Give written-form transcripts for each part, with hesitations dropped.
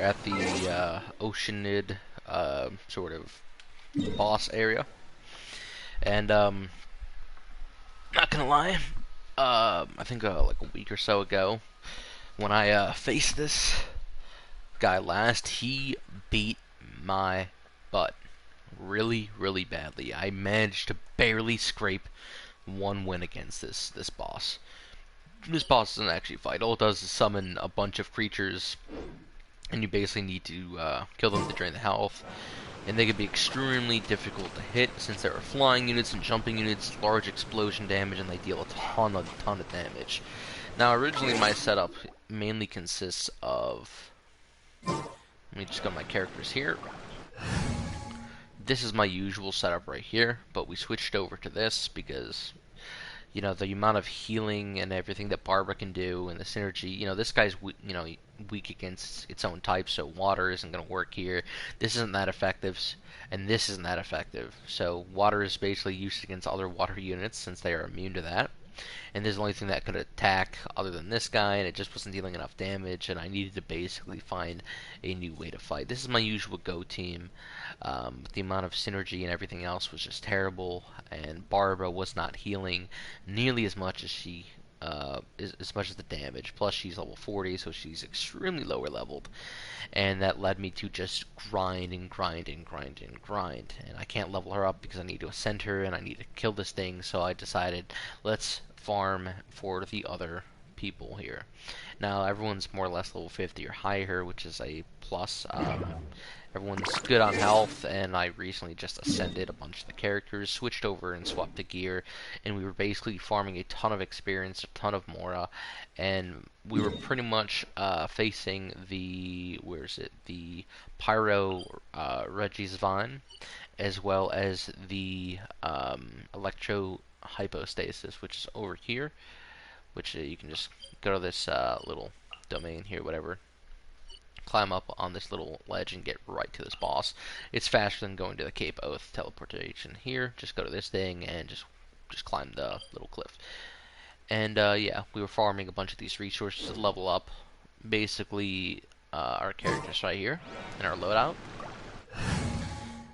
at the Oceanid sort of boss area, and not gonna lie, I think like a week or so ago, when I faced this guy last, he beat my butt really, really badly. I managed to barely scrape one win against this boss. This boss doesn't actually fight. All it does is summon a bunch of creatures, and you basically need to kill them to drain the health. And they can be extremely difficult to hit since there are flying units and jumping units, large explosion damage, and they deal a ton of damage. Now, originally my setup mainly consists of. Let me just go to my characters here. This is my usual setup right here, but we switched over to this because the amount of healing and everything that Barbara can do, and the synergy. This guy's weak against its own type, so water isn't going to work here. This isn't that effective, and this isn't that effective. So water is basically used against other water units since they are immune to that. And this is the only thing that could attack other than this guy, and it just wasn't dealing enough damage, and I needed to basically find a new way to fight. This is my usual go team. The amount of synergy and everything else was just terrible, and Barbara was not healing nearly as much as she as much as the damage. Plus, she's level 40, so she's extremely lower leveled, and that led me to just grind and grind and grind and grind. And I can't level her up because I need to ascend her and I need to kill this thing. So I decided, let's farm for the other people here. Now everyone's more or less level 50 or higher, which is a plus. Everyone's good on health, and I recently just ascended a bunch of the characters, switched over and swapped to gear, and we were basically farming a ton of experience, a ton of Mora, and we were pretty much facing the, the Pyro Reggie's Vine, as well as the Electro Hypostasis, which is over here, which you can just go to this little domain here, whatever, climb up on this little ledge and get right to this boss. It's faster than going to the Cape Oath teleportation here. Just go to this thing and just climb the little cliff. And yeah, we were farming a bunch of these resources to level up basically our characters right here in our loadout.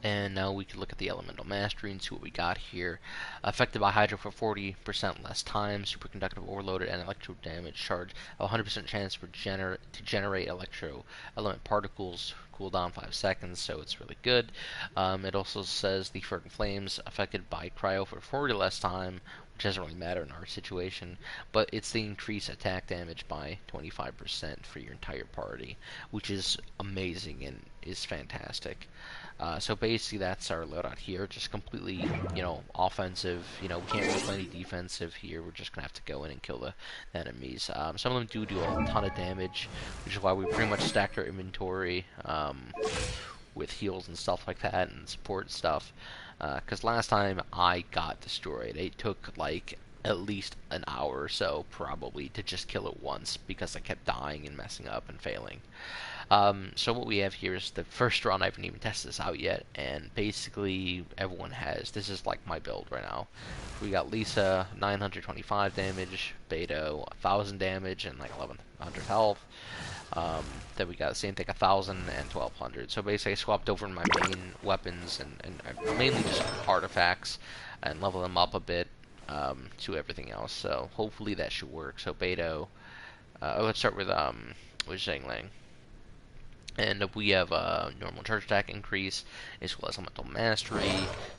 And now we can look at the Elemental Mastery and see what we got here. Affected by Hydro for 40% less time, Superconductive Overloaded, and Electro Damage Charge. A 100% chance to generate Electro Element Particles, cooldown 5 seconds, so it's really good. It also says the Fervent Flames, affected by Cryo for 40 less time, which doesn't really matter in our situation, but it's the increased attack damage by 25% for your entire party, which is amazing and is fantastic. So basically that's our loadout here, just completely, offensive. We can't really play any defensive here. We're just going to have to go in and kill the enemies. Some of them do a ton of damage, which is why we pretty much stacked our inventory with heals and stuff like that and support stuff. Because last time I got destroyed, it took like at least an hour or so probably to just kill it once because I kept dying and messing up and failing. So what we have here is the first run. I haven't even tested this out yet, and basically everyone has, this is like my build right now. We got Lisa, 925 damage, Beto, 1000 damage and like 1100 health. Then we got the same thing, 1000 and 1200. So basically I swapped over my main weapons and mainly just artifacts and level them up a bit to everything else. So hopefully that should work. So Beto, let's start with Zhang Lang. And we have normal charge attack increase, as well as elemental mastery,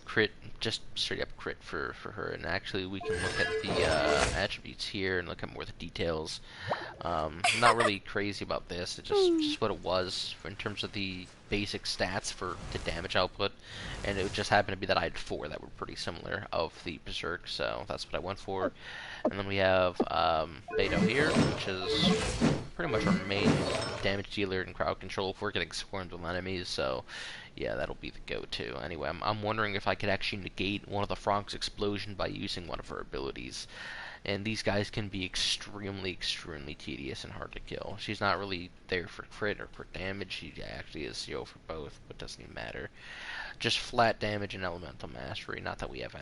crit, just straight up crit for her. And actually, we can look at the attributes here and look at more of the details. I'm not really crazy about this. It's just what it was in terms of the basic stats for the damage output. And it just happened to be that I had 4 that were pretty similar of the Berserk, so that's what I went for. And then we have Beto here, which is pretty much our main damage dealer and crowd control if we're getting swarmed with enemies, so yeah, that'll be the go-to. Anyway, I'm wondering if I could actually negate one of the Frog's explosion by using one of her abilities. And these guys can be extremely tedious and hard to kill. She's not really there for crit or for damage. She actually is for both, but doesn't even matter. Just flat damage and elemental mastery. Not that we have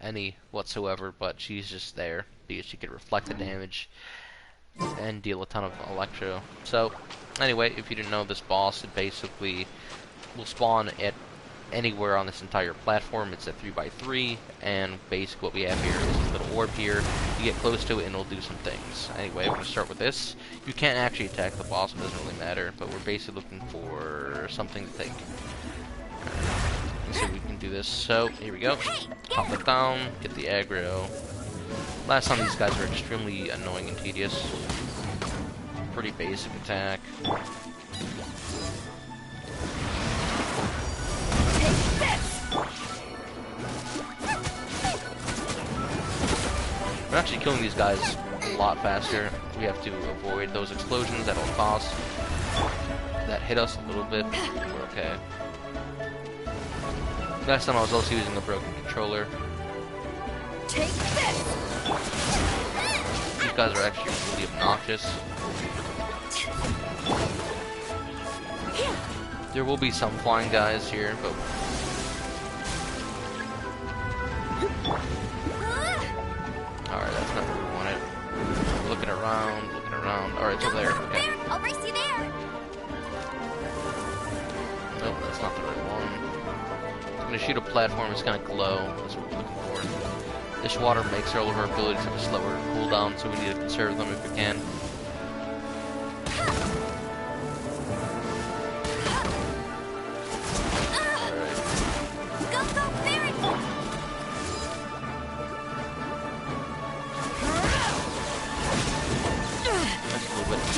any whatsoever, but she's just there because she could reflect the damage. and deal a ton of electro. So, anyway, if you didn't know, this boss, it basically will spawn at anywhere on this entire platform. It's a 3x3, and basically what we have here is this little orb here. You get close to it and it'll do some things. Anyway, we're going to start with this. You can't actually attack the boss, it doesn't really matter, but we're basically looking for something to take. Let's see if we can do this. So, here we go. Pop it down, get the aggro. Last time these guys were extremely annoying and tedious. Pretty basic attack. We're actually killing these guys a lot faster. We have to avoid those explosions at all costs. That hit us a little bit. We're okay. Last time I was also using a broken controller. Take this. These guys are actually really obnoxious. There will be some flying guys here, but alright, that's not where we want it. Looking around, looking around. Alright, it's over there. Okay. I'll race you there. Nope, that's not the right one. It's gonna shoot a platform, it's gonna glow. That's what we're looking for. This water makes all of our abilities have a slower cooldown, so we need to conserve them if we can.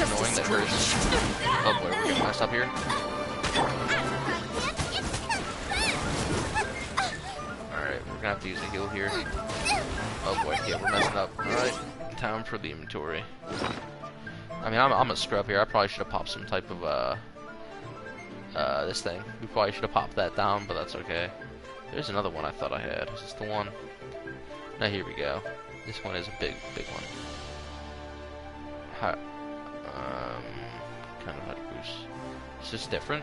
Annoying that hurts. Oh boy, we're getting messed up here. Alright, we're gonna have to use a heal here. Oh boy, yeah, we're messing up. Alright, time for the inventory. I mean, I'm a scrub here. I probably should have popped some type of, this thing. We probably should have popped that down, but that's okay. There's another one I thought I had. Is this the one? Now, here we go. This one is a big one. Kind of how to boost. Is this different?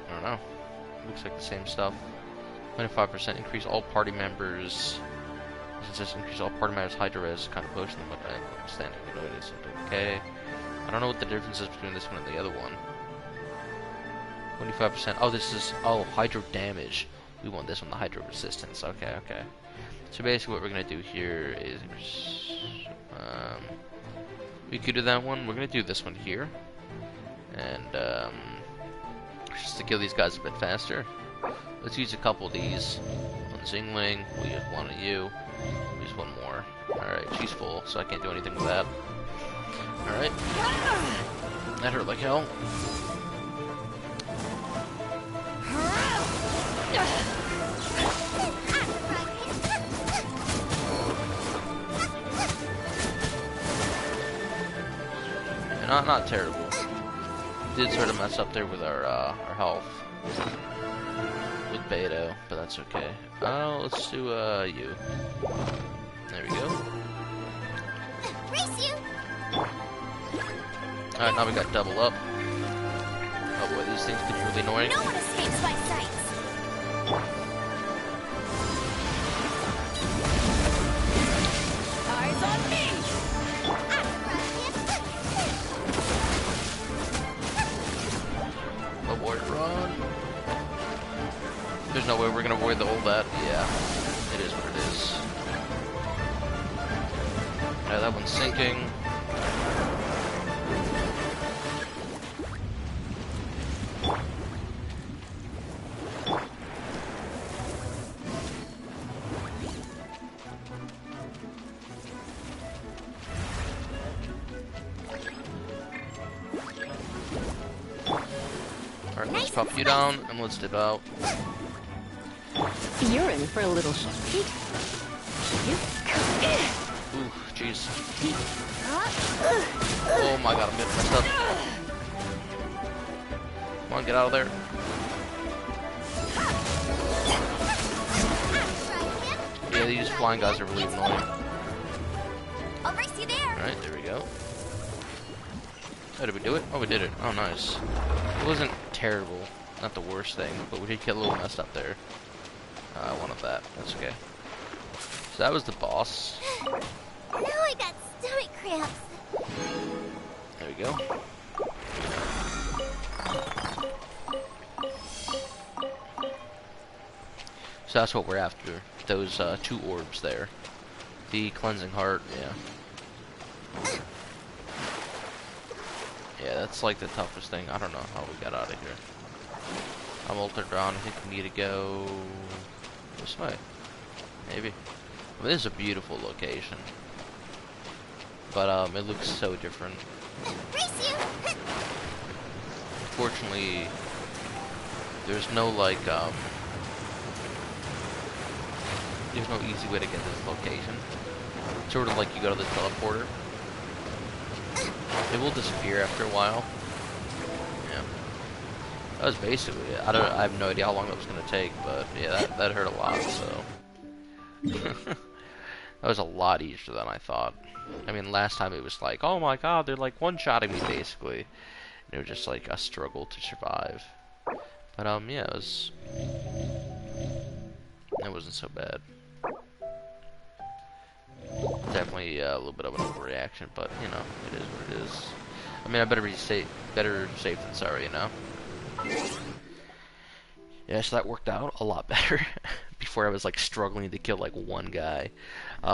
I don't know. Looks like the same stuff. 25% increase all party members. It says increase all party members hydro res kind of potion them with standing notice. Okay. I don't know what the difference is between this one and the other one. 25%. Oh, this is hydro damage. We want this one, the hydro resistance. Okay, okay. So basically, what we're gonna do here is we could do that one. We're gonna do this one here, and just to kill these guys a bit faster. Let's use a couple of these. One Zingling. We'll use one of you. We'll use one more. All right, she's full, so I can't do anything with that. All right, that hurt like hell. Not terrible. Did sort of mess up there with our health with Beto, but that's okay. Let's do you. There we go. Race you. Alright, now we got double up. Oh boy, these things can be really annoying. No one escapes my sights. Eyes on me. Oh boy, run. There's no way we're gonna avoid all that. Yeah, it is what it is. Alright, that one's sinking. Alright, let's pop you down and let's dip out. You're in for a little treat. Ooh, jeez. Oh my god, I'm getting messed up. Come on, get out of there. Yeah, these flying guys are really annoying. I'll race you there. Alright, there we go. Oh, did we do it? Oh, we did it. Oh, nice. It wasn't terrible. Not the worst thing, but we did get a little messed up there. I wanted that. That's okay. So that was the boss. Now I got stomach cramps. we go. So that's what we're after. Those 2 orbs there. The cleansing heart, yeah. Yeah, that's like the toughest thing. I don't know how we got out of here. I'm altered around. I think we need to go this way. Maybe. I mean, this is a beautiful location. But it looks so different. Race you! Fortunately, there's no like there's no easy way to get to this location. Sort of like you go to the teleporter. It will disappear after a while. Yeah. That was basically it. I have no idea how long that was gonna take, but yeah, that hurt a lot, so. That was a lot easier than I thought. I mean, last time it was like, oh my god, they're like one-shotting me basically. And it was just like a struggle to survive. But yeah, it wasn't so bad. Definitely a little bit of an overreaction, but you know, it is what it is. I mean, I better safe than sorry, you know. Yeah, so that worked out a lot better. Before I was like struggling to kill like one guy.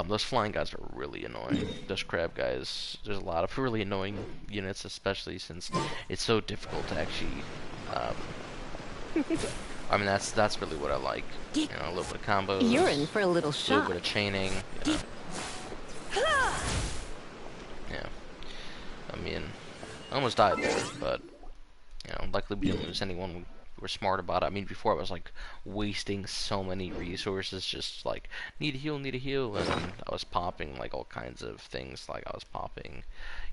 Those flying guys are really annoying. Those crab guys, there's a lot of really annoying units, especially since it's so difficult to actually. I mean, that's really what I like. You know, a little bit of combos. You're in for a little A shot. little bit of chaining. You know. Yeah. I mean, I almost died there, but you know, luckily we didn't lose anyone. We were smart about it. I mean, before I was like wasting so many resources, just like need a heal, and I was popping like all kinds of things. Like I was popping,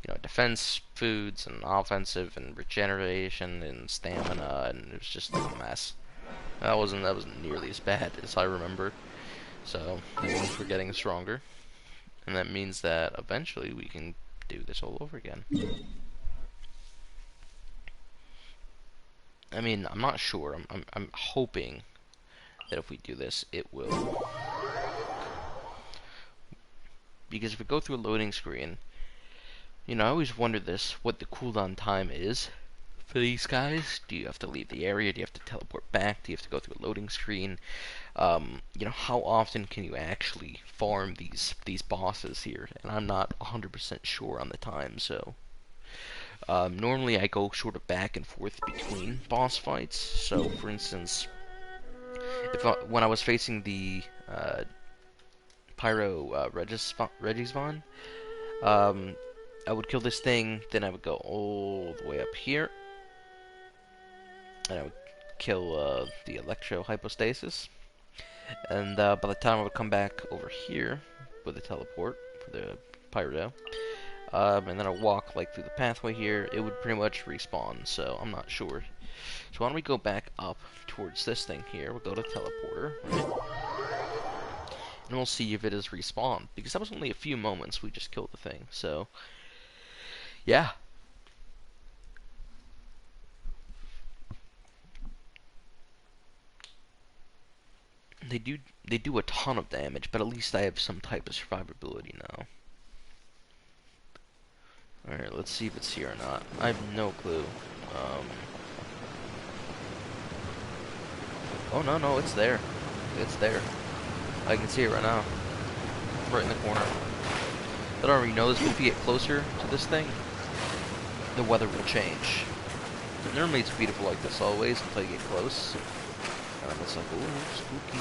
you know, defense foods and offensive and regeneration and stamina, and it was just like a mess. That wasn't nearly as bad as I remember. So that means we're getting stronger, and that means that eventually we can do this all over again. I mean, I'm not sure. I'm hoping that if we do this, it will. Because if we go through a loading screen, you know, I always wonder this: what the cooldown time is for these guys. Do you have to leave the area? Do you have to teleport back? Do you have to go through a loading screen? You know, how often can you actually farm these bosses here? And I'm not 100% sure on the time, so. Normally I go sort of back and forth between boss fights. So, for instance, when I was facing the Pyro Regisvon, I would kill this thing, then I would go all the way up here, and I would kill the Electro Hypostasis, and by the time I would come back over here with the teleport for the Pyro, and then I walk like through the pathway here, it would pretty much respawn, so I'm not sure. So why don't we go back up towards this thing here, we'll go to teleporter, right? And we'll see if it is respawned, because that was only a few moments we just killed the thing, so, yeah. They do a ton of damage, but at least I have some type of survivability now. Alright, let's see if it's here or not. I have no clue. Oh, no, it's there. It's there. I can see it right now. Right in the corner. But I already know this, but if you get closer to this thing, the weather will change. Normally it's beautiful like this always until you get close. And it's like, ooh, spooky,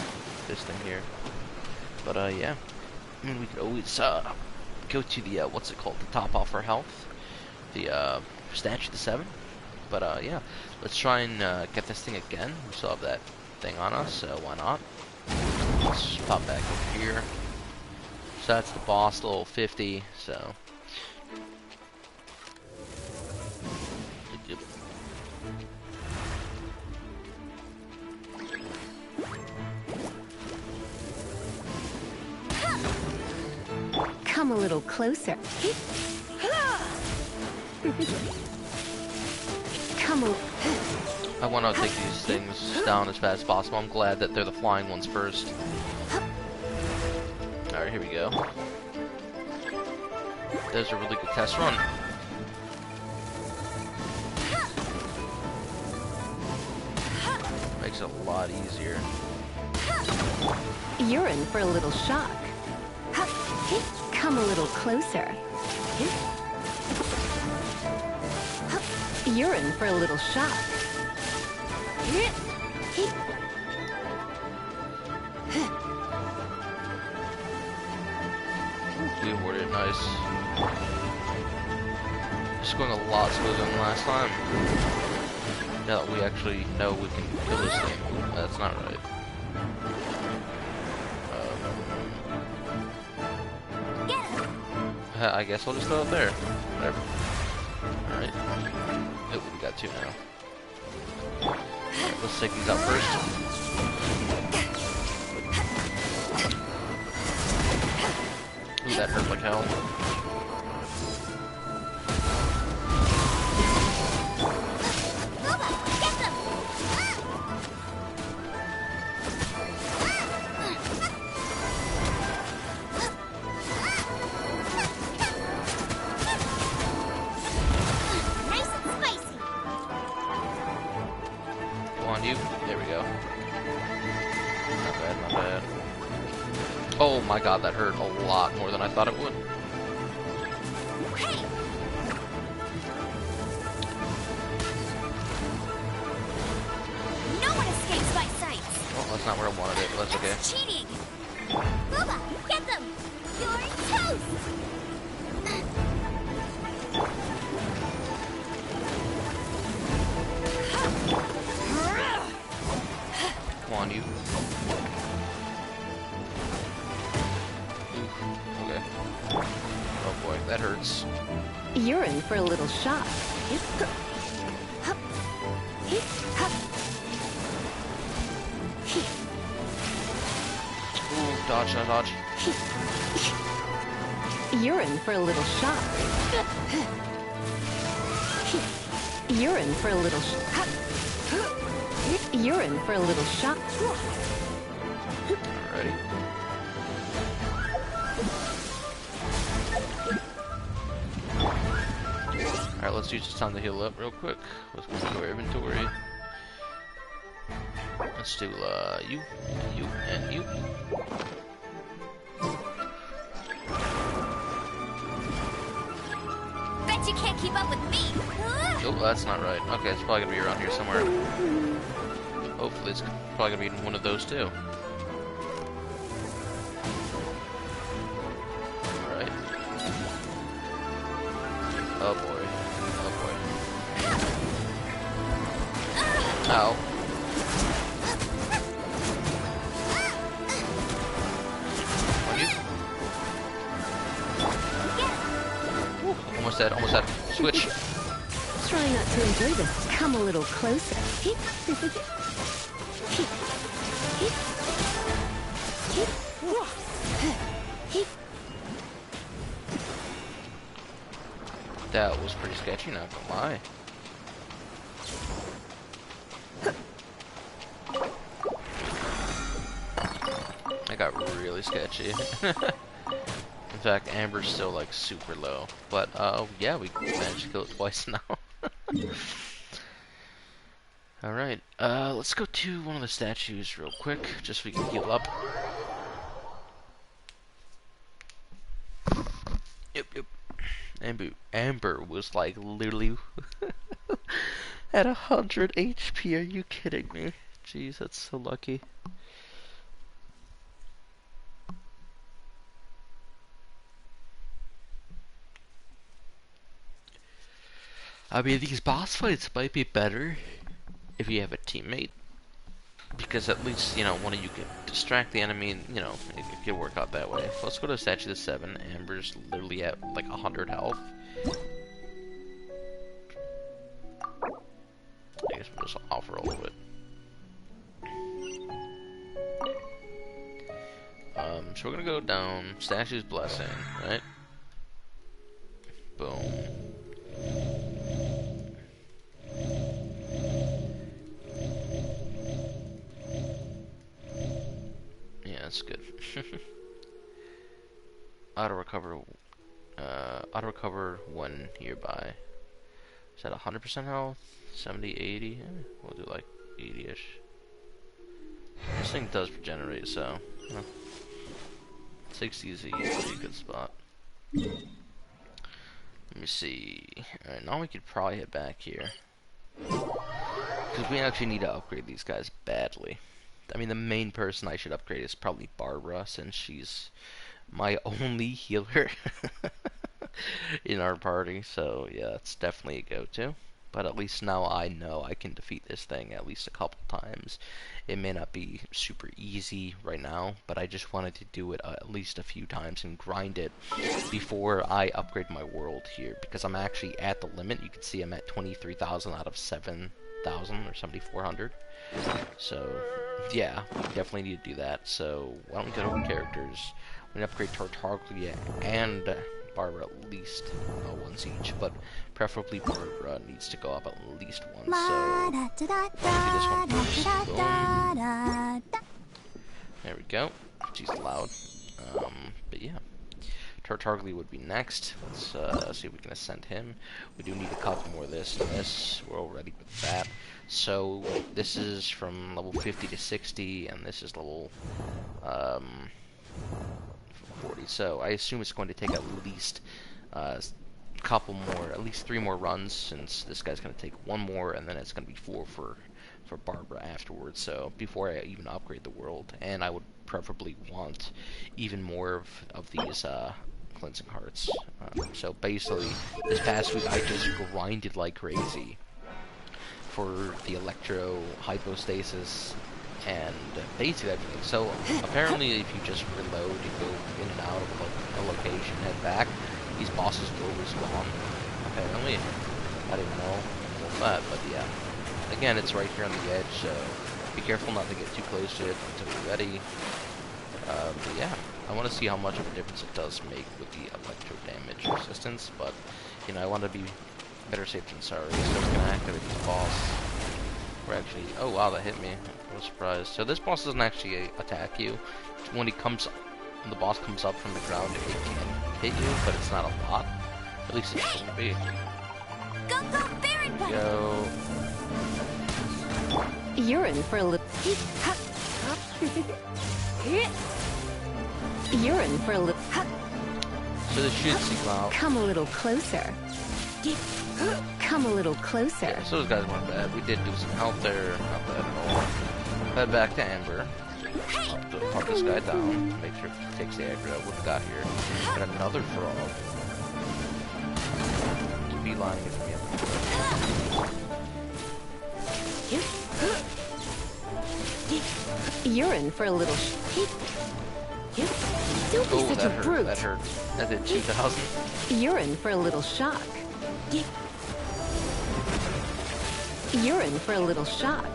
this thing here. But, yeah. I mean, we could always, go to the, what's it called, to top off our health. The, Statue to 7. But, yeah. Let's try and, get this thing again. We still have that thing on us, so why not? Let's just pop back over here. So that's the boss, level 50, so. Yep. Come a little closer. Come a... I want to take these things down as fast as possible. I'm glad that they're the flying ones first. Alright, here we go. There's a really good test run. Makes it a lot easier. You're in for a little shock. Come a little closer. You're in for a little shock. We avoided it, nice. It's going a lot smoother than last time. Now that we actually know we can kill this thing. That's not right. I guess I'll just throw it there. Whatever. Alright. Oh, we got two now. Right, let's take these out first. Ooh, that hurt like hell. You. There we go. Not bad, not bad. Oh my god, that hurt a lot more than I thought it would. Hey. No one escapes my sight. Well, that's not where I wanted it, but that's okay. Cheating. Booba, get them. You're toast. Come on, you. Oof. Okay. Oh boy, that hurts. You're in for a little shock. Ooh, dodge, not dodge. You're in for a little shock. You're in for a little shock. You're in for a little shock. Alrighty. Alright, let's use this time to heal up real quick. Let's go to our inventory. Let's do you, and you, and you. Bet you can't keep up with me. Oh, that's not right. Okay, it's probably gonna be around here somewhere. Hopefully it's probably gonna be in one of those too. Alright. Oh boy. Oh boy. Ow. On you. Woo, almost dead, almost dead. Switch. Try not to enjoy this. Come a little closer. That was pretty sketchy, not gonna lie. That got really sketchy. In fact, Amber's still like super low. But yeah, we managed to kill it twice now. Alright, let's go to one of the statues real quick, just so we can heal up. Yep, yep. Amber was like literally at 100 HP. Are you kidding me? Jeez, that's so lucky. I mean, these boss fights might be better if you have a teammate, because at least, you know, one of you can distract the enemy and, you know, it can work out that way. Let's go to Statue of 7. Amber's literally at like 100 health. I guess we'll just offer a little bit. So we're gonna go down Statue's Blessing, right? Boom. Yeah, that's good. Auto recover when nearby. Is that 100% health? 70, 80? We'll do like 80-ish. thing does regenerate, so 60 is a pretty good spot. Let me see. Alright, now we could probably head back here. Because we actually need to upgrade these guys badly. I mean, the main person I should upgrade is probably Barbara, since she's my only healer in our party. So yeah, it's definitely a go-to. But at least now I know I can defeat this thing at least a couple times. It may not be super easy right now, but I just wanted to do it at least a few times and grind it before I upgrade my world here, because I'm actually at the limit. You can see I'm at 23,000 out of 7,000 or 7,400. So yeah, we definitely need to do that. So why don't we go to characters? We're gonna upgrade Tartaglia and Barbara at least once each, but preferably Barbara needs to go up at least once. So do this one first. Boom. There we go. She's loud. But yeah, Tartaglia would be next. Let's see if we can ascend him. We do need a couple more of this and this. We're already with that. So this is from level 50 to 60, and this is level 40. So I assume it's going to take at least couple more, at least 3 more runs, since this guy's going to take 1 more, and then it's going to be 4 for Barbara afterwards. So before I even upgrade the world, and I would preferably want even more of these cleansing hearts. So basically, this past week I just grinded like crazy for the electro hypostasis and basically everything. So apparently, if you just reload and go in and out of a location, head back, these bosses will respawn. Apparently, I didn't know about that, but yeah. Again, it's right here on the edge, so be careful not to get too close to it until you're ready. But yeah, I want to see how much of a difference it does make with the electro damage resistance, but you know, I want to be better safe than sorry. So I'm gonna activate this boss. We're actually, oh wow, that hit me. I was surprised. So this boss doesn't actually attack you. When the boss comes up from the ground, it can hit you, but it's not a lot. At least it shouldn't be. Go. You're in for a little. You're in for a little. So this should seem out. Come a little closer. Come a little closer. Yeah, so those guys weren't bad. We did do some health there. Not bad at all. Head back to Amber. Up to park this guy down. Make sure he takes the aggro. What we got here? And another frog. Beeline it for me. You're in for a little. Don't be such a brute. That hurt. That did 2,000. You're in for a little shock. You're in for a little shock.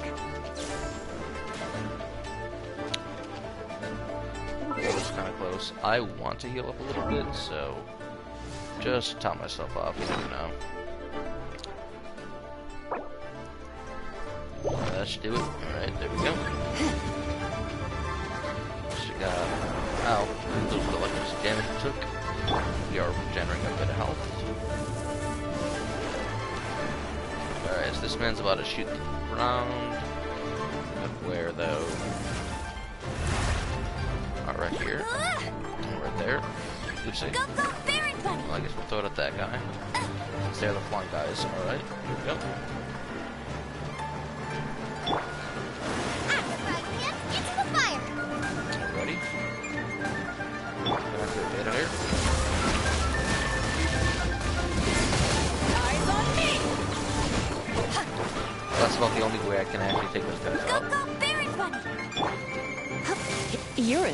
That was kind of close. I want to heal up a little bit, so just top myself off, you know. That should do it. Alright, there we go. She got... Ow. Those were the electric damage it took. We are regenerating a bit of health. Alright, so this man's about to shoot the ground. But where, though? Right here. Right there. Oopsie. Well, I guess we'll throw it at that guy. Since they're the flying guys. Alright, here we go. Ready? Gonna have to get it here. That's about the only way I can actually take those guys out. You're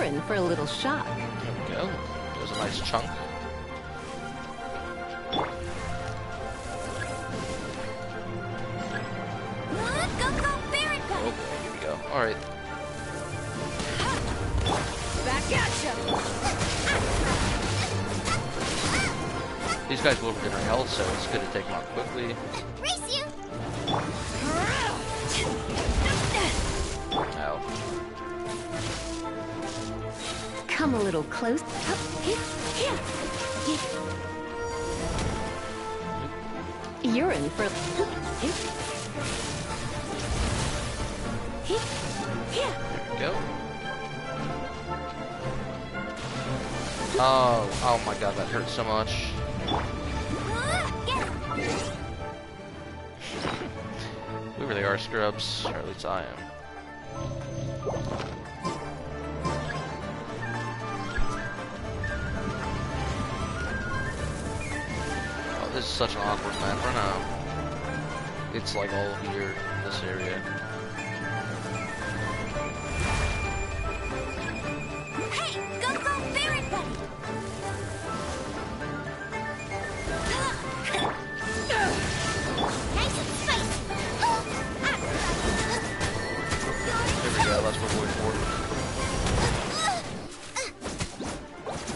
in for a little shock. There we go. There's a nice chunk. Oh, here we go. Alright. Back at you. These guys will regenerate health, so it's good to take them out quickly. Race you. Ow. Come a little close. You're in for. There we go. Oh my god, that hurt so much. We really are scrubs, or at least I am. Oh, this is such an awkward map right now. It's like all here in this area. Hey, go ferret buddy! Nice and spicy! There we go, that's what we're for.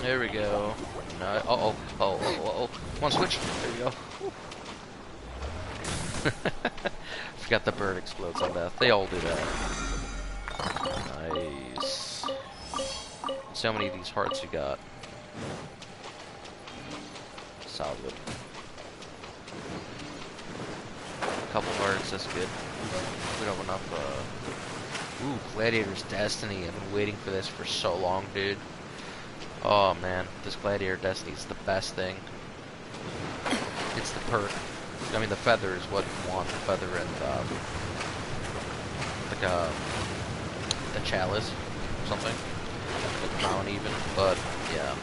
There we go. No, oh. Come on, switch. There we go. Forgot the bird explodes on death. They all do that. Nice. See how many of these hearts you got. Solid. A couple hearts, that's good. We don't have enough, Ooh, Gladiator's Destiny. I've been waiting for this for so long, dude. Oh man, this Gladiator Destiny is the best thing. It's the perk. I mean, the feather is what you want. The feather and, the chalice or something. The crown even, but yeah.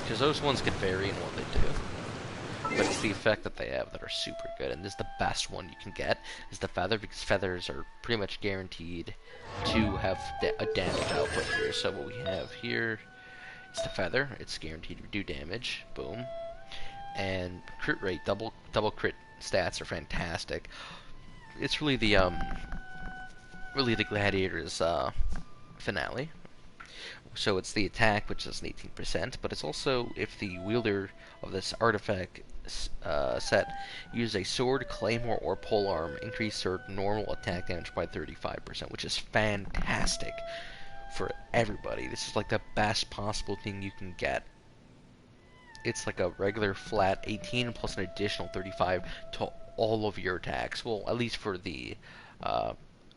Because those ones can vary in what they do. But it's the effect that they have that are super good, and this is the best one you can get, is the feather, because feathers are pretty much guaranteed to have a damage output here. So what we have here is the feather, it's guaranteed to do damage, boom. And crit rate, double crit stats are fantastic. It's really the Gladiator's finale. So it's the attack, which is an 18%, but it's also if the wielder of this artifact set uses a sword, claymore, or polearm, increase their normal attack damage by 35%, which is fantastic for everybody. This is like the best possible thing you can get. It's like a regular flat 18 plus an additional 35 to all of your attacks. Well, at least for the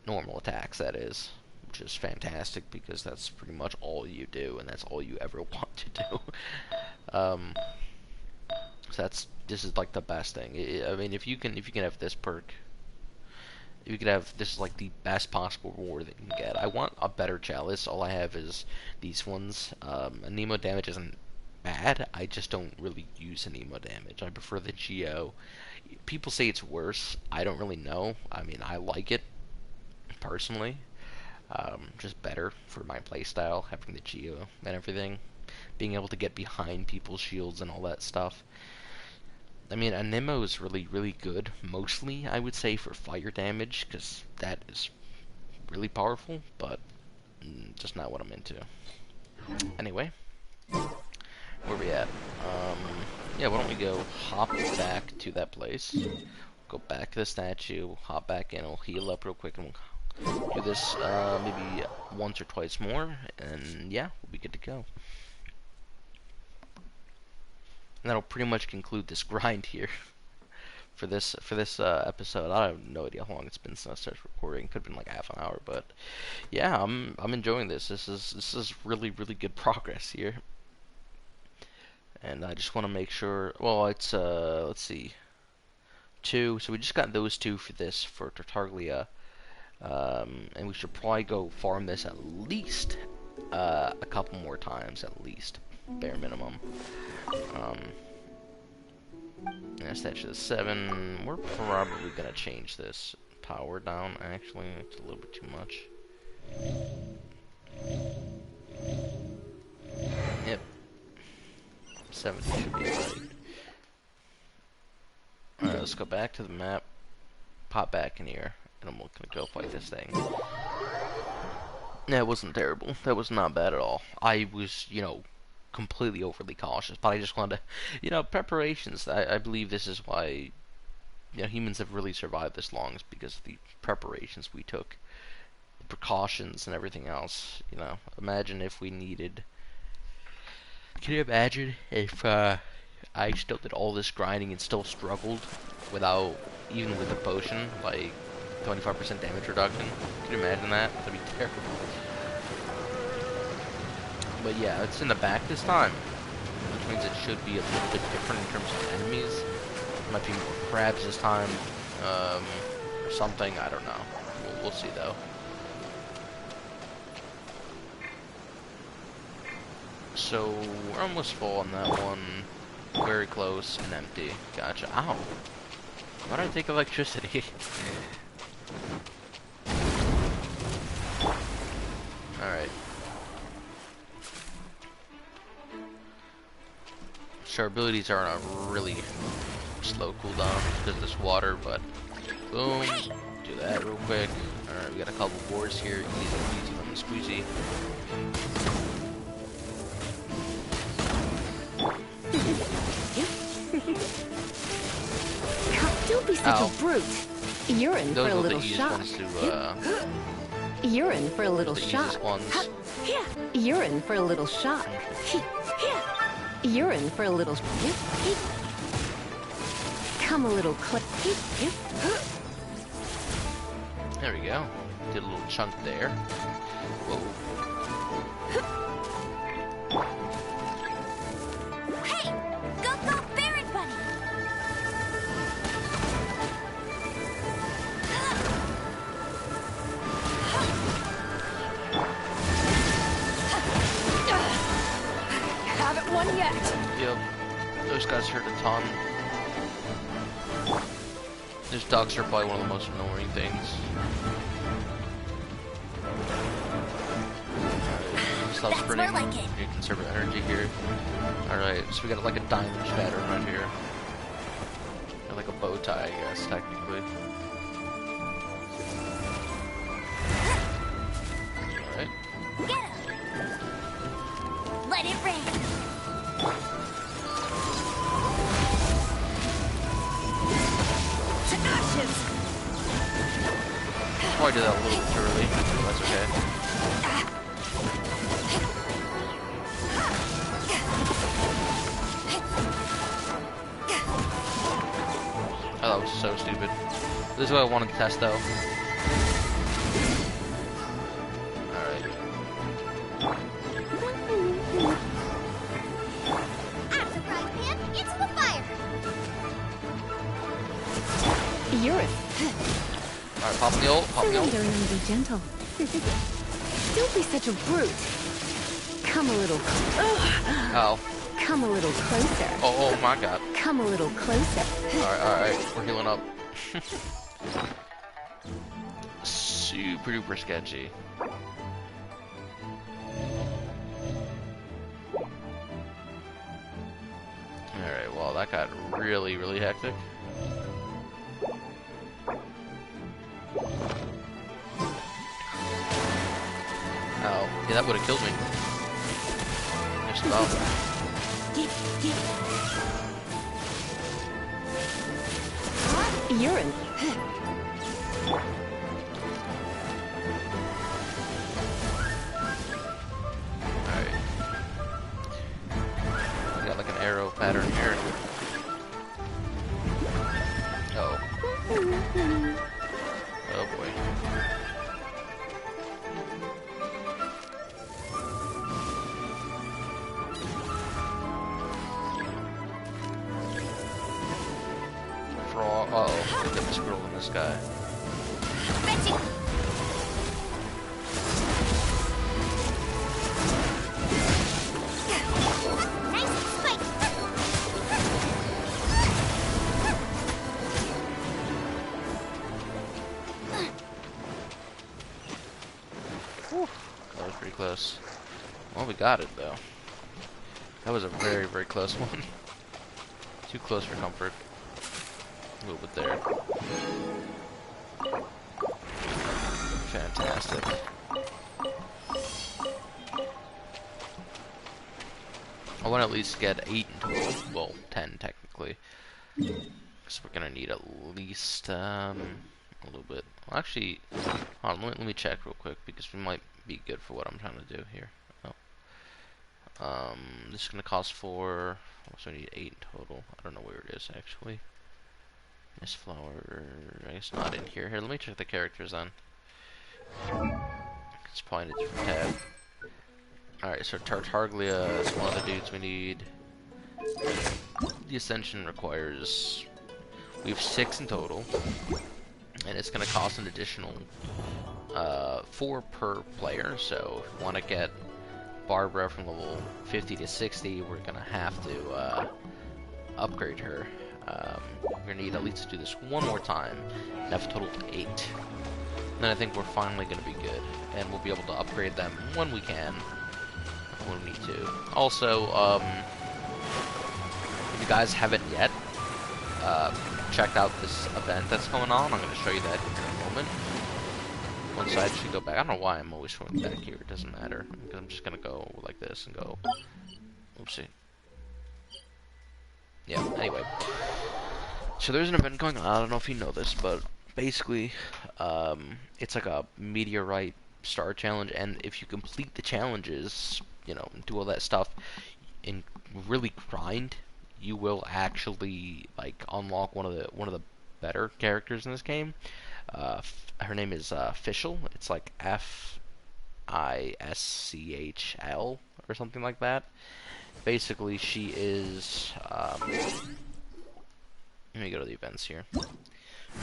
normal attacks, that is. Which is fantastic because that's pretty much all you do, and that's all you ever want to do. So this is like the best thing. I mean, if you can have this perk, if you could have this is like the best possible reward that you can get. I want a better chalice. All I have is these ones. Anemo damage isn't bad. I just don't really use Anemo damage. I prefer the Geo. People say it's worse. I don't really know. I mean, I like it personally. Just better for my playstyle, having the Geo and everything. Being able to get behind people's shields and all that stuff. I mean, Anemo is really, really good, mostly, I would say, for fire damage, because that is really powerful, but just not what I'm into. Anyway, where we at? Yeah, why don't we go hop back to that place, go back to the statue, hop back in, we'll heal up real quick, and we'll do this maybe once or twice more, and yeah, we'll be good to go. And that'll pretty much conclude this grind here for this episode. I have no idea how long it's been since I started recording. Could have been like half an hour, but yeah, I'm enjoying this. This is really, really good progress here. And I just want to make sure. Well, it's let's see, 2. So we just got those 2 for this for Tartaglia. And we should probably go farm this at least a couple more times, at least, bare minimum. Yeah, statue of 7. We're probably gonna change this power down. Actually, it's a little bit too much. Yep, 70 should be right. Alright, let's go back to the map. Pop back in here. And I'm gonna go fight this thing. Yeah, it wasn't terrible. That was not bad at all. I was, completely overly cautious, but I just wanted to, preparations. I believe this is why, humans have really survived this long, is because of the preparations we took, the precautions and everything else. Imagine if we needed. Can you imagine if I still did all this grinding and still struggled without, even with the potion, like. 25% damage reduction. Can you imagine that? That'd be terrible. But yeah, it's in the back this time, which means it should be a little bit different in terms of enemies. Might be more crabs this time, or something. I don't know. We'll see though. So we're almost full on that one. Very close and empty. Gotcha. Ow. Why did I take electricity? Alright. So our abilities are on a really slow cooldown because of this water, but boom. Do that real quick. Alright, we got a couple boards here. Easy lemon squeezy. Don't be such a brute. You're in for a little shot. You're in for a little shot. You're in for a little shot. You're in for a little. Come a little quick. There we go. Did a little chunk there. Whoa. Hey, go, Baron Bunny! Haven't won yet. Yep. Those guys hurt a ton. Those dogs are probably one of the most annoying things. Stop sprinting. More like it. You conserve your energy here. Alright, so we got like a diamond shatter right here. Or like a bow tie, I guess, technically. Alright. Get him! Let it rain! To ashes! Probably did that a little bit too early. That's okay. Oh, that was so stupid. This is what I wanted to test, though. Alright. After frying pan, into the fire! You're in. Alright, pop the ult, pop the ult. Surrender and be gentle. Don't be such a brute. Come a little. Oh. Come a little closer. Oh my god. Come a little closer. Alright, we're healing up. Super duper sketchy. Alright, well that got really, really hectic. Oh, yeah, that would have killed me. Just about. You're in. Alright. We got like an arrow pattern here. Oh. Oh boy. Uh-oh, look at the squirrel in the sky. Fetching! Nice spike! Whew, that was pretty close. Well, we got it, though. That was a very, very close one. Too close for comfort. A little bit there. Fantastic. I want to at least get 8 in total. Well, 10 technically. So we're gonna need at least a little bit. Well, actually, hold on, let me check real quick because we might be good for what I'm trying to do here. Oh. This is gonna cost 4. So we need 8 in total. I don't know where it is actually. This flower, I guess not in here. Here, let me check the characters on. It's probably in a different tab. Alright, so Tartaglia is one of the dudes we need. The Ascension requires... We have 6 in total. And it's going to cost an additional 4 per player. So if you want to get Barbara from level 50 to 60, we're going to have to upgrade her. We're going to need at least to do this one more time and have a total of 8. Then I think we're finally going to be good, and we'll be able to upgrade them when we can, when we need to. Also, if you guys haven't yet checked out this event that's going on, I'm going to show you that in a moment. Once I actually go back, I don't know why I'm always going back here, it doesn't matter, because I'm just going to go like this and go, oopsie. Yeah, anyway. So there's an event going on, I don't know if you know this, but basically, it's like a meteorite star challenge, and if you complete the challenges, you know, do all that stuff, and really grind, you will actually, like, unlock one of the better characters in this game. Her name is Fischl. It's like Fischl or something like that. Basically, she is, let me go to the events here.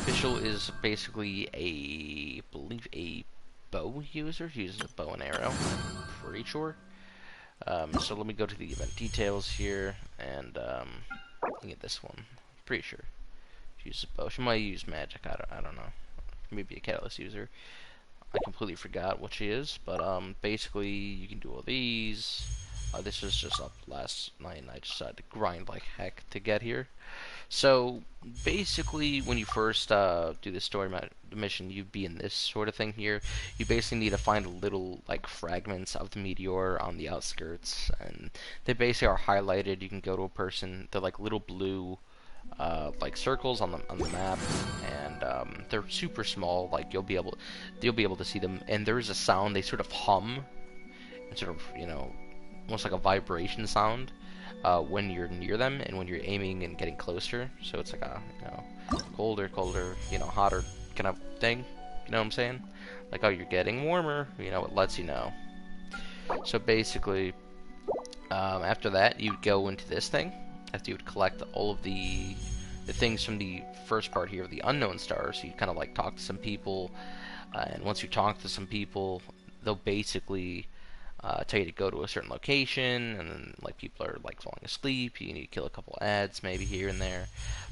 Fischl is basically believe a bow user. She uses a bow and arrow. I'm pretty sure. So let me go to the event details here, and get this one. Pretty sure she uses a bow. She might use magic. I don't know. Maybe a catalyst user. I completely forgot what she is, but basically you can do all these. This was just up last night, and I decided to grind like heck to get here. So basically, when you first do the story mission, you'd be in this sort of thing here. You basically need to find little like fragments of the meteor on the outskirts, and they basically are highlighted. You can go to a person. They're like little blue like circles on the map, and they're super small. Like you'll be able to see them, and there is a sound. They sort of hum, and sort of, you know, almost like a vibration sound when you're near them and when you're aiming and getting closer. So it's like a, you know, colder, you know, hotter kind of thing. You know what I'm saying? Like, oh, you're getting warmer. You know, it lets you know. So basically, after that, you go into this thing. After you would collect all of the things from the first part here, the unknown stars. So you kind of like talk to some people, and once you talk to some people, they'll basically tell you to go to a certain location, and then like people are like falling asleep. You need to kill a couple ads maybe here and there,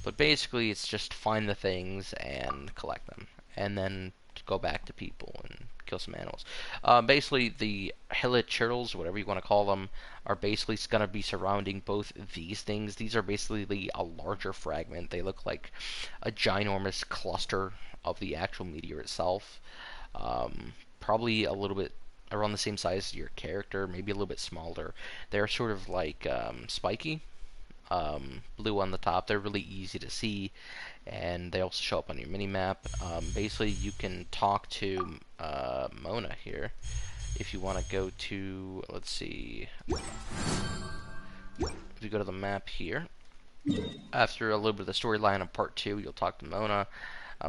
but basically it's just find the things and collect them, and then go back to people and kill some animals. Basically the helichurls, whatever you want to call them, are basically going to be surrounding both these things. These are basically a larger fragment. They look like a ginormous cluster of the actual meteor itself. Probably a little bit around the same size as your character, maybe a little bit smaller. They're sort of like spiky, blue on the top. They're really easy to see, and they also show up on your mini-map. Basically, you can talk to Mona here. If you want to go to, let's see, if you go to the map here, after a little bit of the storyline of part 2, you'll talk to Mona.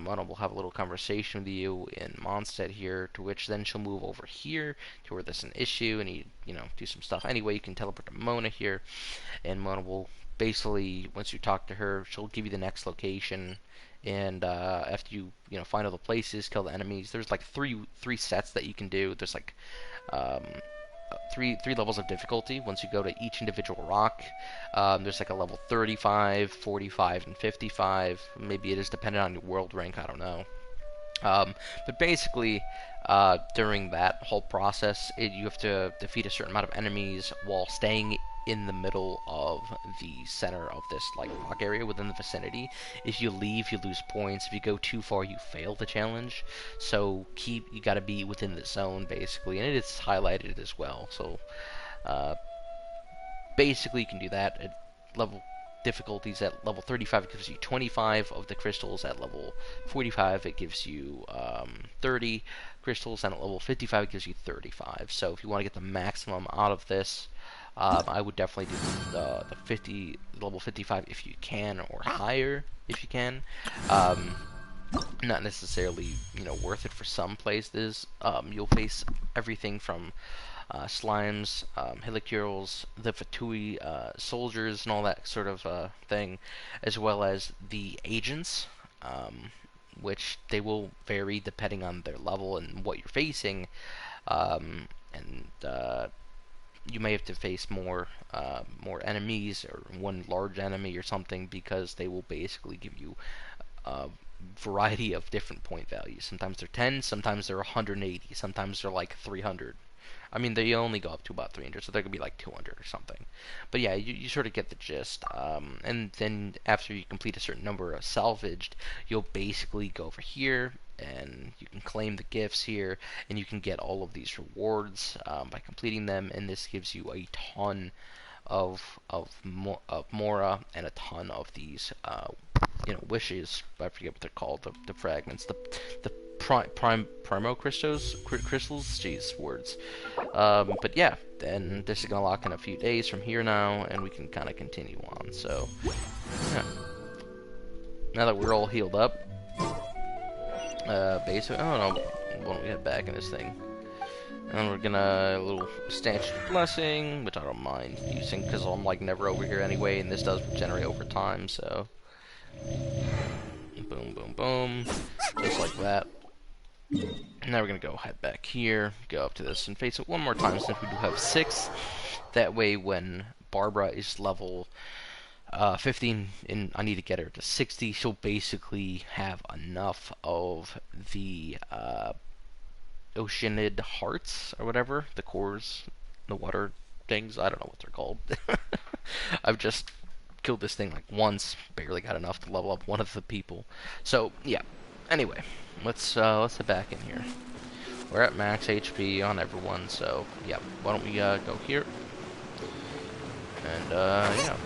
Mona will have a little conversation with you in Mondstadt here, to which then she'll move over here to where there's an issue and you know, do some stuff. Anyway, you can teleport to Mona here, and Mona will basically, once you talk to her, she'll give you the next location. And after you know, find all the places, kill the enemies, there's like three sets that you can do. There's like three levels of difficulty once you go to each individual rock. There's like a level 35, 45, and 55. Maybe it is dependent on your world rank, I don't know. But basically, during that whole process, you have to defeat a certain amount of enemies while staying in the middle of the center of this like rock area within the vicinity. If you leave, you lose points. If you go too far, you fail the challenge. So you gotta be within the zone basically, and it is highlighted as well. So basically, you can do that at level difficulties. At level 35, it gives you 25 of the crystals. At level 45, it gives you 30 crystals, and at level 55, it gives you 35. So if you want to get the maximum out of this, I would definitely do the level 55 if you can, or higher if you can. Not necessarily, worth it for some places. You'll face everything from slimes, helicurals, the Fatui soldiers, and all that sort of thing, as well as the agents, which they will vary depending on their level and what you're facing, and you may have to face more enemies, or one large enemy or something, because they will basically give you a variety of different point values. Sometimes they're 10, sometimes they're 180, sometimes they're like 300. I mean, they only go up to about 300, so they're going to be like 200 or something. But yeah, you sort of get the gist. And then after you complete a certain number of salvaged, you'll basically go over here, and you can claim the gifts here, and you can get all of these rewards by completing them, and this gives you a ton of Mora, and a ton of these wishes. I forget what they're called, the fragments, the primo crystals, jeez, words. But yeah, and this is gonna lock in a few days from here now, and we can kind of continue on. So yeah, now that we're all healed up, basically, I don't know, why don't we head back in this thing? And we're gonna, a little stanch blessing, which I don't mind using because I'm like never over here anyway, and this does regenerate over time. So boom, boom, boom, just like that. Now we're gonna go head back here, go up to this, and face it one more time since we do have 6. That way, when Barbara is level 15, and I need to get her to 60, she'll basically have enough of the Oceanid hearts, or whatever, the cores, the water things, I don't know what they're called. I've just killed this thing like once, barely got enough to level up one of the people. So, yeah. Anyway, let's head back in here. We're at max HP on everyone, so, yeah. Why don't we go here? And, yeah.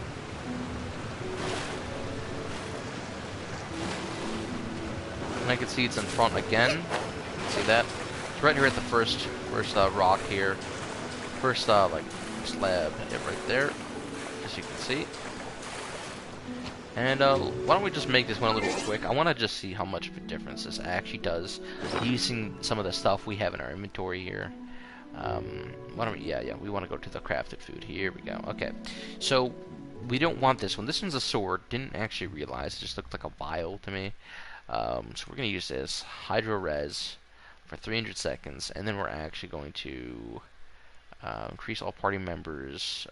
And I can see it's in front again. See that? It's right here at the first rock here. First, like, slab. Yeah, right there. As you can see. And, why don't we just make this one a little quick? I want to just see how much of a difference this actually does using some of the stuff we have in our inventory here. Why don't we, yeah, we want to go to the crafted food. Here we go. Okay. So, we don't want this one. This one's a sword. Didn't actually realize. It just looked like a vial to me. So we're going to use this Hydro Res for 300 seconds, and then we're actually going to increase all party members.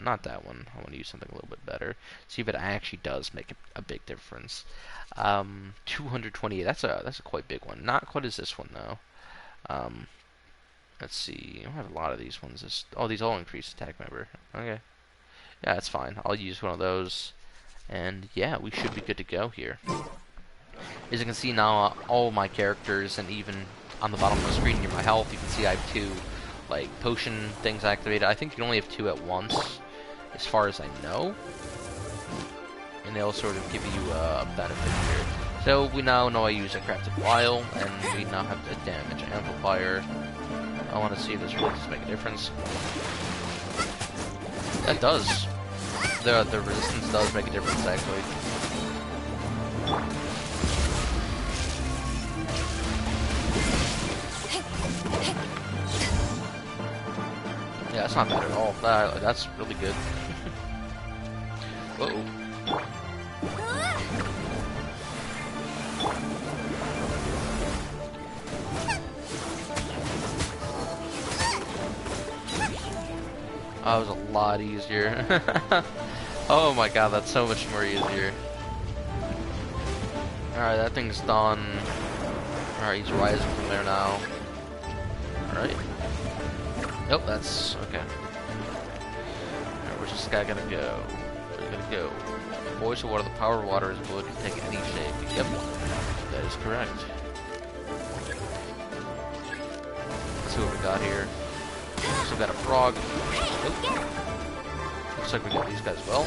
Not that one. I want to use something a little bit better. See if it actually does make a big difference. 228. That's a quite big one. Not quite as this one though. Let's see. I don't have a lot of these ones. These all increase attack member. Okay. Yeah, that's fine. I'll use one of those, and yeah, we should be good to go here. As you can see now, all my characters, and even on the bottom of the screen near my health, you can see I have 2 like potion things activated. I think you can only have 2 at once, as far as I know, and they'll sort of give you a benefit here. So we now know I use a crafted vial, and we now have the damage amplifier. I want to see if this really does make a difference. That does. The resistance does make a difference, actually. Yeah, that's not bad at all. That's really good. Uh-oh. That was a lot easier. Oh my god, that's so much more easier. Alright, that thing's done. Alright, he's rising from there now. Alright. Nope, that's okay. Alright, where's this guy gonna go? Where's he gonna go? Voice of water, the power of water is ability to take any shape. Yep, that is correct. Let's see what we got here. Still got a frog. Nope. Looks like we got these guys well.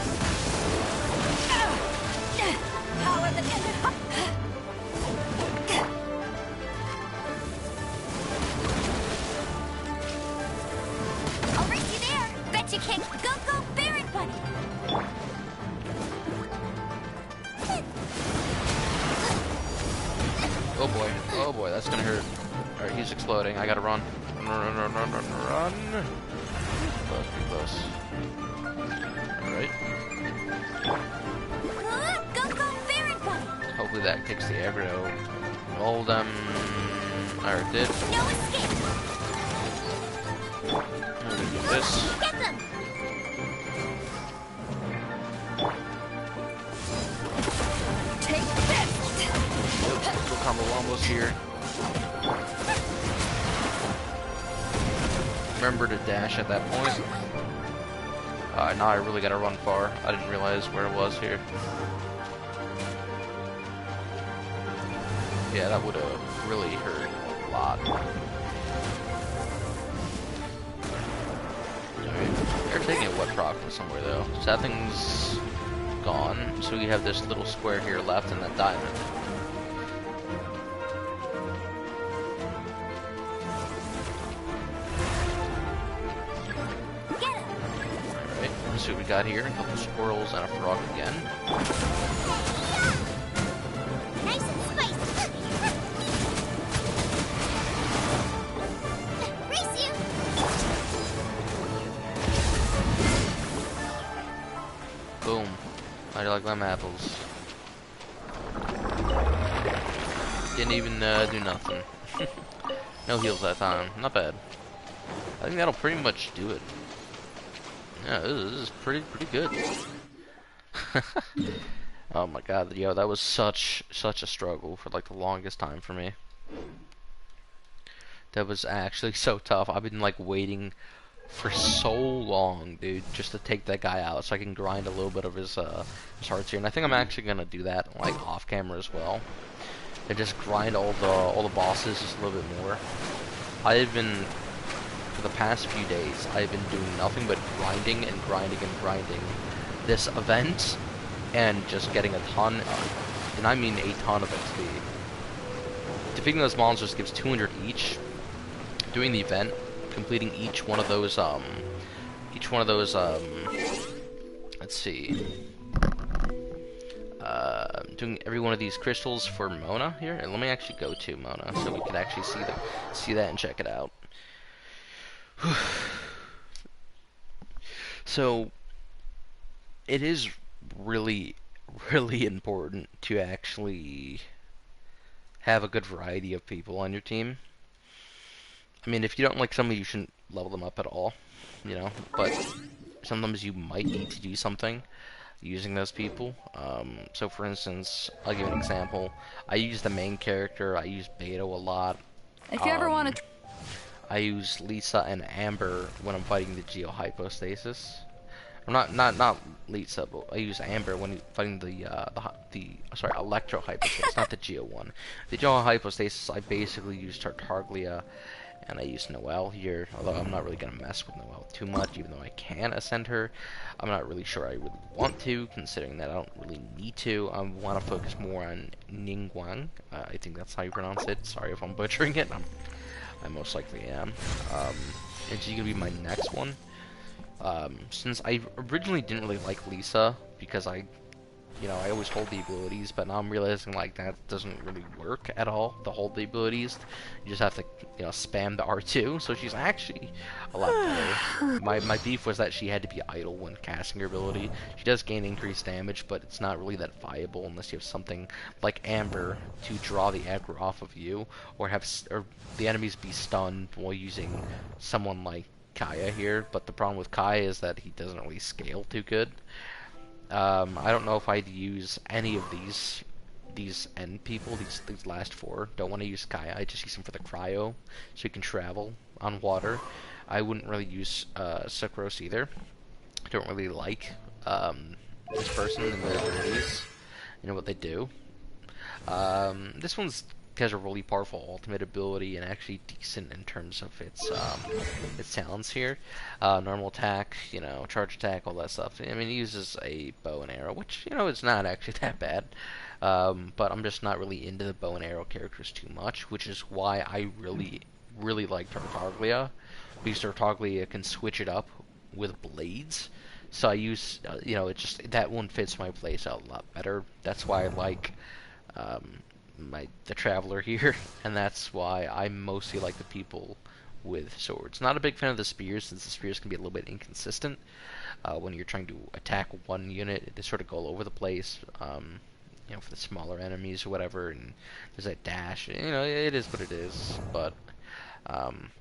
I'll race you there. Bet you can't go Baron Bunny. Oh boy, that's gonna hurt. Alright, he's exploding. I gotta run. Run. Close, pretty close. Alright. Go Baron Bunny. Hopefully that kicks the aggro. Roll them. Alright, it did. No escape. I'm gonna do this. Get them. Take this! Go combo almost here. Remember to dash at that point. Now I really gotta run far. I didn't realize where it was here. Yeah, that would have really hurt a lot. Alright, they're taking a wet proc from somewhere though. So that thing's gone. So we have this little square here left and that diamond. Alright, let's see what we got here. A couple squirrels and a frog again. Nice and spicy. Race you. Boom. How do you like them apples? Didn't even do nothing. No heals that time. Not bad. I think that'll pretty much do it. Yeah, this is pretty good. Oh my god, yo, that was such a struggle for like the longest time for me. That was actually so tough. I've been like waiting for so long, dude, just to take that guy out so I can grind a little bit of his hearts here. And I think I'm actually gonna do that like off camera as well. And just grind all the bosses just a little bit more. I've been, for the past few days, I've been doing nothing but grinding and grinding and grinding this event and just getting a ton of, and I mean a ton of XP. Defeating those monsters gives 200 each. Doing the event, completing each one of those, let's see, doing every one of these crystals for Mona here, and let me actually go to Mona so we can actually see that and check it out. So it is really important to actually have a good variety of people on your team. I mean, if you don't like somebody, you shouldn't level them up at all, you know, but sometimes you might need to do something using those people. So for instance, I'll give an example. I use the main character, I use Beto a lot. If you ever want to... I use Lisa and Amber when I'm fighting the Geohypostasis. Or not Lisa, but I use Amber when fighting the Electrohypostasis, not the Geo one. The Geohypostasis, I basically use Tartaglia, and I use Noelle here, although I'm not really going to mess with Noelle too much, even though I can ascend her. I'm not really sure I really want to, considering that I don't really need to. I want to focus more on Ningguang. I think that's how you pronounce it. Sorry if I'm butchering it. I most likely am. And she's going to be my next one. Since I originally didn't really like Lisa, because I always hold the abilities, but now I'm realizing like that doesn't really work at all, the hold the abilities. You just have to, spam the R2, so she's actually a lot better. My beef was that she had to be idle when casting her ability. She does gain increased damage, but it's not really that viable unless you have something like Amber to draw the aggro off of you, or the enemies be stunned while using someone like Kaya here. But the problem with Kaya is that he doesn't really scale too good. I don't know if I'd use any of these end people, these last four. Don't want to use Kaya, I just use him for the cryo, so he can travel on water. I wouldn't really use Sucrose either. I don't really like this person and their abilities, what they do. This one's has a really powerful ultimate ability and actually decent in terms of its talents here. Normal attack, charge attack, all that stuff. I mean, he uses a bow and arrow, which, is not actually that bad. But I'm just not really into the bow and arrow characters too much, which is why I really like Tartaglia, because Tartaglia can switch it up with blades. So I use, it just that one fits my playstyle a lot better. That's why I like the Traveler here, and that's why I mostly like the people with swords. Not a big fan of the spears, since the spears can be a little bit inconsistent. When you're trying to attack one unit, they sort of go all over the place. For the smaller enemies or whatever, and there's that dash. It is what it is, but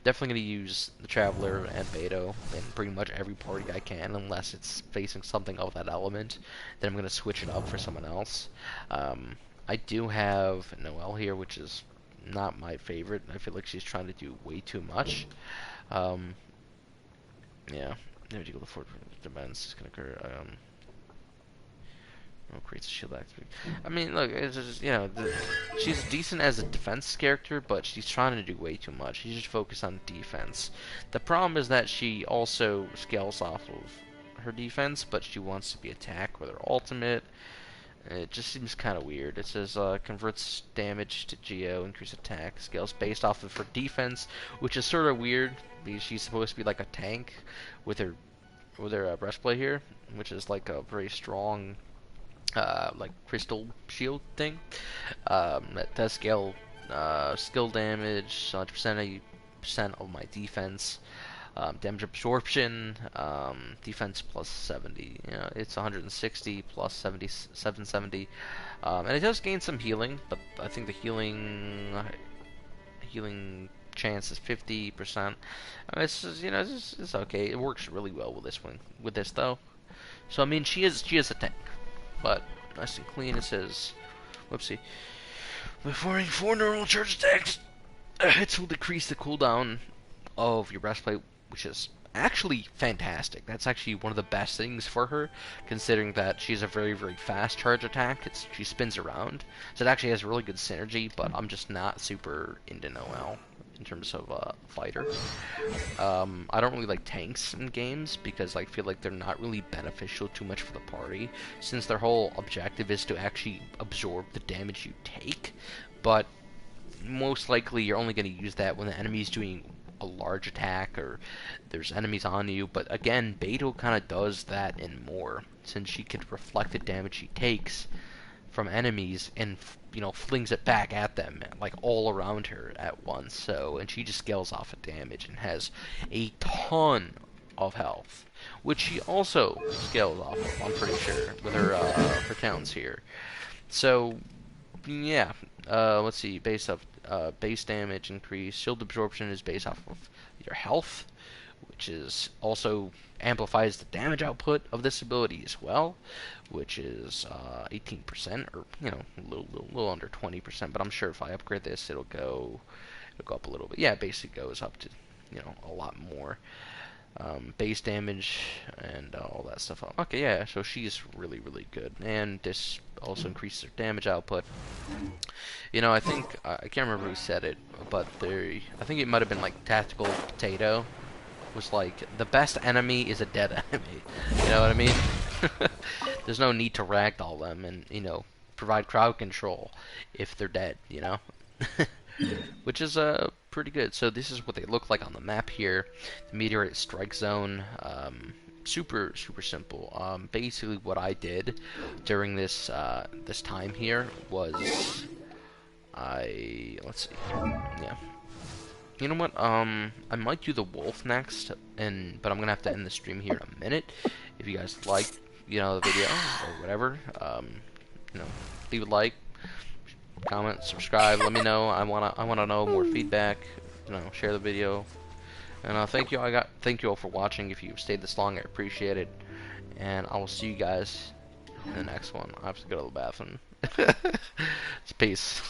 definitely going to use the Traveler and Beto in pretty much every party I can, unless it's facing something of that element. Then I'm going to switch it up for someone else. I do have Noelle here, which is not my favorite. I feel like she's trying to do way too much. Yeah, never go before defense is going to occur. Creates a shield activate. I mean, look, it's just, she's decent as a defense character, but she's trying to do way too much. She's just focused on defense. The problem is that she also scales off of her defense, but she wants to be attack with her ultimate. It just seems kind of weird. It says converts damage to Geo, increase attack, scales based off of her defense, which is sort of weird because she's supposed to be like a tank with her breastplate here, which is like a very strong like crystal shield thing. That does scale skill damage, 100% of my defense, damage absorption, defense plus 70. It's 160 plus 70, 770, and it does gain some healing, but I think the healing chance is 50%. It's okay. It works really well with this one. With this though, so I mean, she is a tank. But nice and clean. It says, whoopsie. Performing 4 normal charge attacks, hits will decrease the cooldown of your breastplate, which is actually fantastic. That's actually one of the best things for her, considering that she's a very, very fast charge attack. She spins around, so it actually has really good synergy, but I'm just not super into Noelle in terms of fighter. I don't really like tanks in games because I feel like they're not really beneficial too much for the party, since their whole objective is to actually absorb the damage you take, but most likely you're only going to use that when the enemy's doing a large attack or there's enemies on you. But again, Beto kind of does that and more, since she can reflect the damage she takes from enemies and flings it back at them like all around her at once. So, and she just scales off of damage and has a ton of health, which she also scales off of, I'm pretty sure, with her talents here. So yeah, let's see, base damage increase. Shield absorption is based off of your health, which is also amplifies the damage output of this ability as well, which is 18%, or a little under 20%. But I'm sure if I upgrade this, it'll go up a little bit. Yeah, basic goes up to a lot more. Base damage and all that stuff. Okay, yeah, so she's really, really good, and this also increases her damage output. I think I can't remember who said it, but I think it might have been like Tactical Potato was like, the best enemy is a dead enemy. You know what I mean? There's no need to ragdoll them and provide crowd control if they're dead. Which is pretty good. So this is what they look like on the map here. The meteorite strike zone. Super simple. Basically, what I did during this time here was let's see. Yeah. You know what? I might do the wolf next, but I'm gonna have to end the stream here in a minute. If you guys like, the video or whatever, leave a like, comment, subscribe. Let me know. I wanna know more feedback. Share the video. And thank you all for watching. If you stayed this long, I appreciate it. And I will see you guys in the next one. I have to go to the bathroom. Peace.